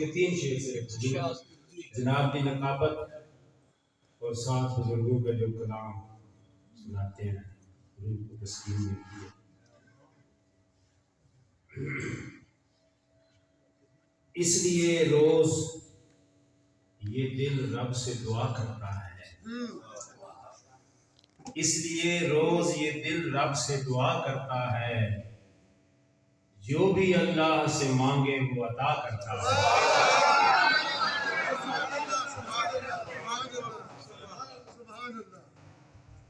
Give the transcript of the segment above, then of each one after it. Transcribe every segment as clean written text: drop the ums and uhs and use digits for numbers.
یہ 3 شعر سے جناب کی نقابت اور 7 بزرگوں کا جو کلام سناتے ہیں روح کو تسکین ملتی ہے۔ اس لیے روز یہ دل رب سے دعا کرتا ہے، اس لیے روز یہ دل رب سے دعا کرتا ہے، جو بھی اللہ سے مانگے وہ عطا کرتا ہے۔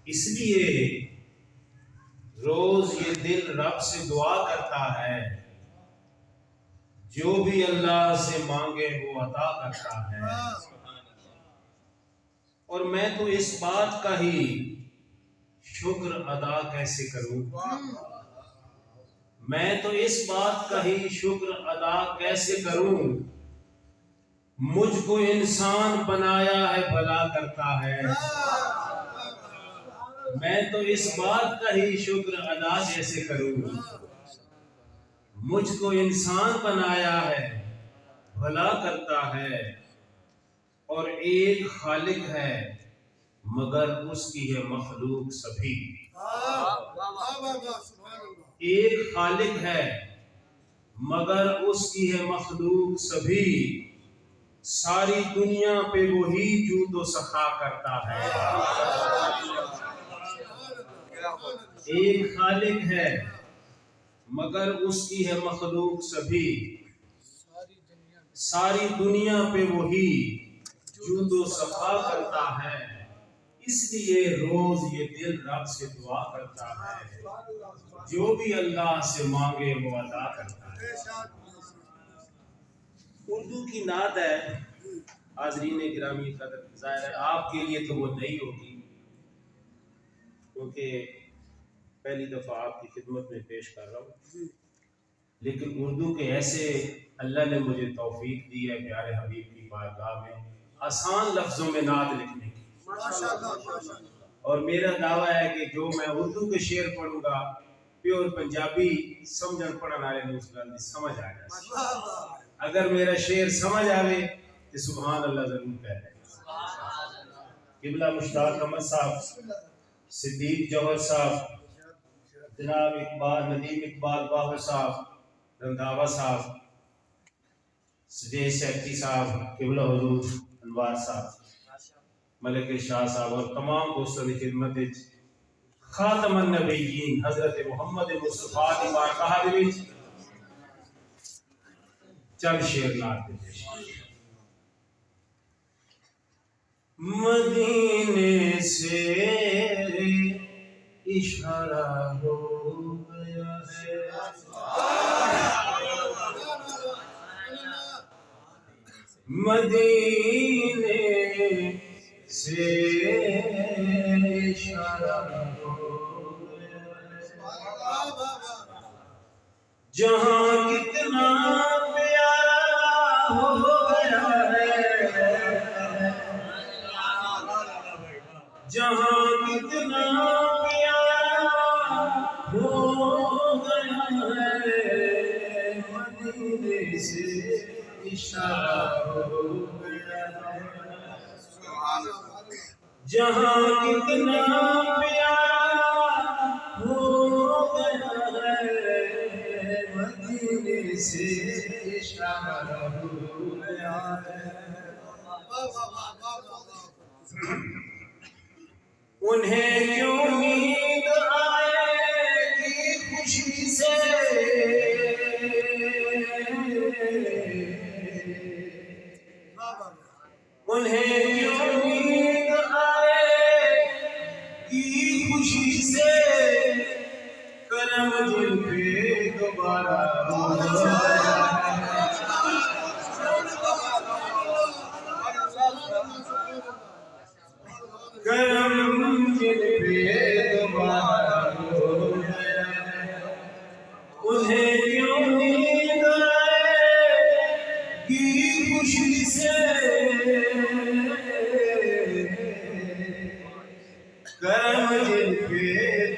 اس لیے روز یہ دل رب سے دعا کرتا ہے، جو بھی اللہ سے مانگے وہ عطا کرتا ہے۔ اور میں تو اس بات کا ہی شکر ادا کیسے کروں، میں تو اس بات کا ہی شکر ادا کیسے کروں، مجھ کو انسان بنایا ہے بھلا کرتا ہے۔ میں تو اس بات کا ہی شکر ادا کیسے کروں، مجھ کو انسان بنایا ہے بھلا کرتا ہے۔ اور ایک خالق ہے مگر اس کی ہے مخلوق سبھی، ایک خالق ہے مگر اس کی ہے مخلوق سبھی، ساری دنیا پہ وہی جود و سخا کرتا ہے۔ ایک خالق ہے مگر اس کی ہے مخلوق سبھی، ساری دنیا پہ وہی جود و سخا کرتا ہے۔ اس لیے روز یہ دل رب سے دعا کرتا ہے، جو بھی اللہ سے مانگے وہ عطا کرتا ہے۔ اردو کی نعت ہے، حاضرین گرامی قدر، ظاہر ہے آپ کے لیے تو وہ نہیں ہوگی کیونکہ پہلی دفعہ آپ کی خدمت میں پیش کر رہا ہوں، لیکن اردو کے ایسے اللہ نے مجھے توفیق دی ہے پیارے حبیب کی بارگاہ میں آسان لفظوں میں نعت لکھنے کی، اور میرا دعویٰ ہے کہ جو میں اردو کے شعر پڑھوں گا پیور پنجابی سمجھن پڑھن والے نے اس گل سمجھ آ جائے۔ اگر میرا شعر سمجھ آوے تو سبحان اللہ ضرور کہہ رہے۔ قبلہ مشتاق احمد صاحب، صدیق جوہر صاحب، جناب اقبال ندیم اقبال باہو صاحب، رنداوا صاحب، سجیش سیکٹری صاحب، قبلہ حضور انوار صاحب، ملک شاہ صاحب اور تمام دوستوں کی خدمت خاتم النبیین حضرت محمد مصطفیٰ دی بارگاہ دے وچ چند شعر نعت دے پیش۔ مدینے سے اشارہ ہو گیا ہے، مدینے سے اشارہ ہو گیا ہے، جہاں کتنا پیارا ہو گیا ہے، جہاں کتنا پیارا ہو گیا ہے، مدینے سے اشارہ ہو گیا ہے، جہاں کتنا پیارا ہو گیا ہے، مدینے سے اشارہ ہو گیا ہے۔ انہیں کیوں نیند آئے گی خوشی سے، انہیں کیوں نیند آئے گی خوشی سے، کرم دل پہ دوبارہ ہو جائے، کرم دل پہ دوبارہ ہو جائے، انہیں کیوں نیند آئے گی خوشی سے، کرم دل پہ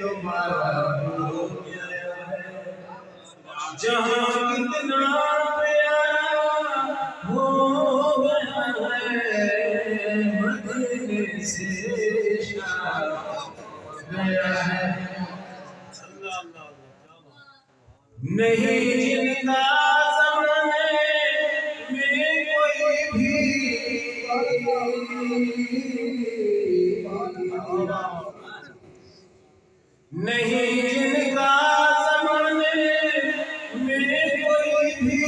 دوبارہ ہو جائے، جہاں کتنا پیارا ہو نہیں جن کا زمانے میں کوئی بھی نہیں جن کا زمانے میں کوئی بھی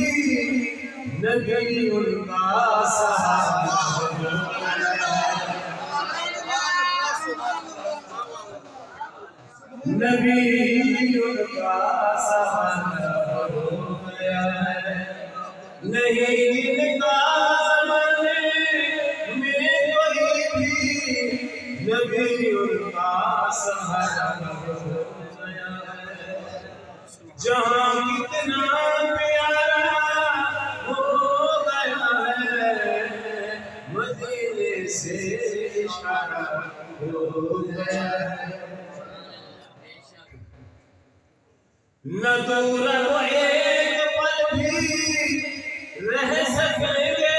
نبی ان کا سہارا نبی ان کا سہارا ہو گیا ہے نہیں جن کا زمانے میں کوئی بھی نبی ان کا سہارا ہو گیا ہے جہاں کتنا پیارا ہو گیا ہے مدینے سے اشارہ ہو گیا ہے نہ دور وہ ایک پل بھی رہ سکیں گے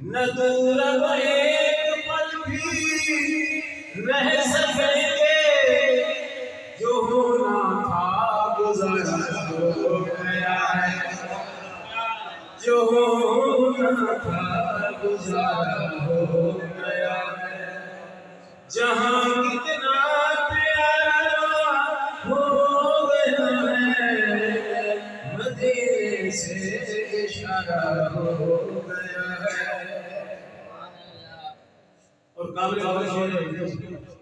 نہ دور وہ ایک پل بھی رہ سکیں گے جو ہونا تھا گزارا ہو گیا ہے جو ہونا تھا گزارا ہو گیا ہے جہاں کتنا پیارا ہو گیا ہے مدینے سے اشارہ ہو گیا ہے اور قابل شعر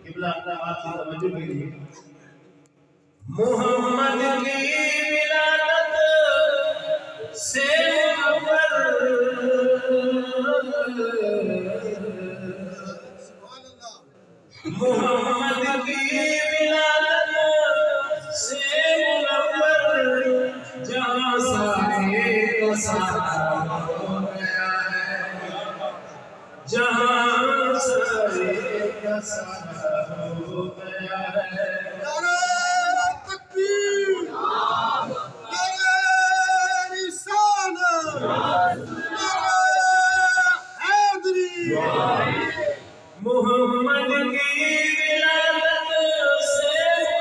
قبلہ اپنا آپ سے توجہ کیجیے محمد کی ولادت سے محمد کی ولادت سے منور جہاں سارے کا سارا ہو گیا ہے جہاں سارے کا سارا ہو گیا ہے نعرہ تکبیر نعرہ رسالت نعرہ حیدری محمد کی ولادت سے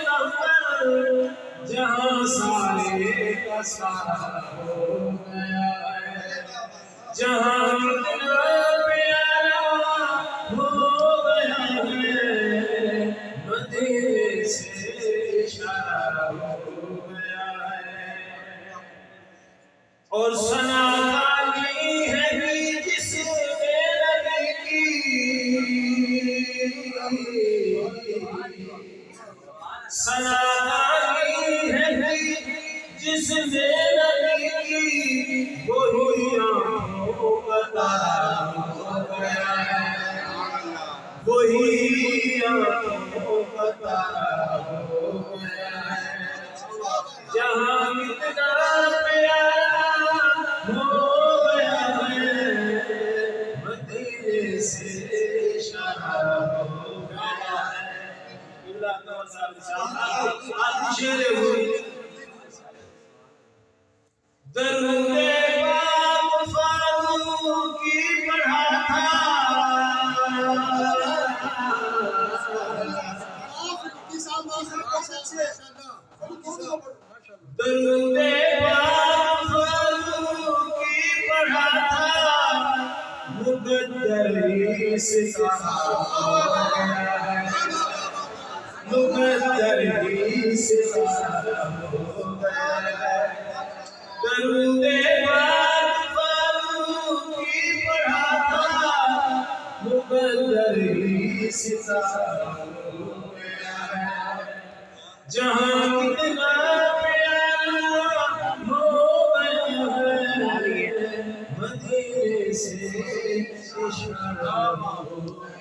منور جہاں سارے کا سارا ہو گیا ہے جہاں کتنا پیارا ہو گیا ہے مدینے سے اشارہ ہو گیا ہے اور ثنا کاری ہے جس میں نبی کی ثنا کاری ہے جس میں نبی کی وہی آنکھوں کا تارا ہو گیا ہے وہی آنکھوں کا تارا ہو گیا ہے جہاں کتنا پیارا ہو گیا ہے مدینے سے اشارہ ہو گیا ہے آدھی شعر ہوئی درود پاک فاروق کی پڑھا تھا درود پاک فاروق کی پڑھا تھا مقدر ہی ستارہ ہو گیا ہے مقدر ہی ستارہ ہو گیا ہے درود پاک فاروق کی پڑھا تھا مقدر ہی ستارہ ہو گیا ہے جہاں کتنا پیارا ہو گیا ہے مدینے سے اشارہ ہو